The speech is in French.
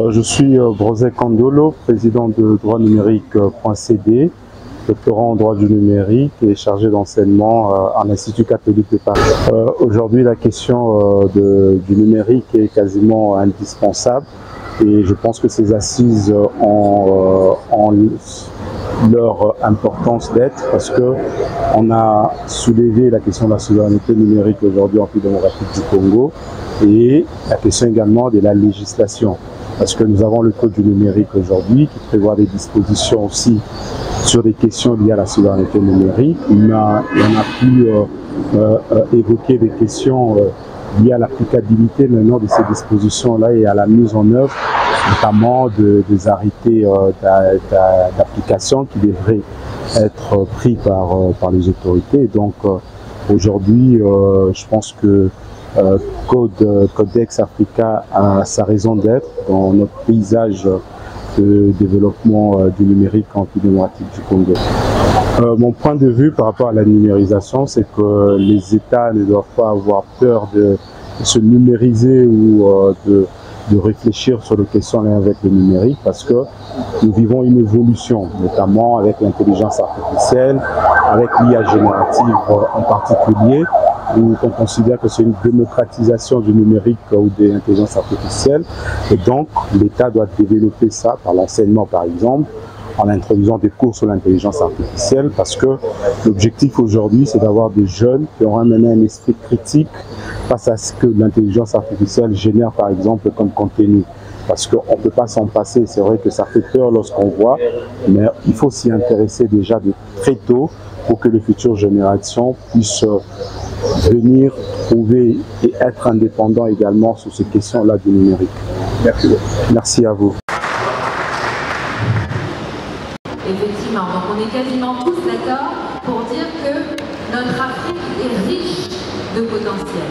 Je suis Brosé Kandolo, président de droitnumérique.cd, doctorant en droit du numérique et chargé d'enseignement à l'Institut catholique de Paris. Aujourd'hui, la question du numérique est quasiment indispensable et je pense que ces assises ont leur importance d'être parce que on a soulevé la question de la souveraineté numérique aujourd'hui en République démocratique du Congo et la question également de la législation. Parce que nous avons le code du numérique aujourd'hui qui prévoit des dispositions aussi sur des questions liées à la souveraineté numérique. On a pu évoquer des questions liées à l'applicabilité maintenant de ces dispositions-là et à la mise en œuvre, notamment des arrêtés d'application qui devraient être pris par les autorités. Donc aujourd'hui, je pense que Codex Africa a sa raison d'être dans notre paysage de développement du numérique en République démocratique du Congo. Mon point de vue par rapport à la numérisation, c'est que les États ne doivent pas avoir peur de se numériser ou de réfléchir sur les questions liées avec le numérique parce que nous vivons une évolution, notamment avec l'intelligence artificielle, avec l'IA générative en particulier, où on considère que c'est une démocratisation du numérique ou de l'intelligence artificielle. Et donc, l'État doit développer ça par l'enseignement, par exemple, en introduisant des cours sur l'intelligence artificielle, parce que l'objectif aujourd'hui, c'est d'avoir des jeunes qui auront mené un esprit critique face à ce que l'intelligence artificielle génère, par exemple, comme contenu. Parce qu'on ne peut pas s'en passer, c'est vrai que ça fait peur lorsqu'on voit, mais il faut s'y intéresser déjà de très tôt pour que les futures générations puissent venir trouver et être indépendants également sur ces questions-là du numérique. Merci. Merci à vous. Effectivement, donc on est quasiment tous d'accord pour dire que notre Afrique est riche de potentiel.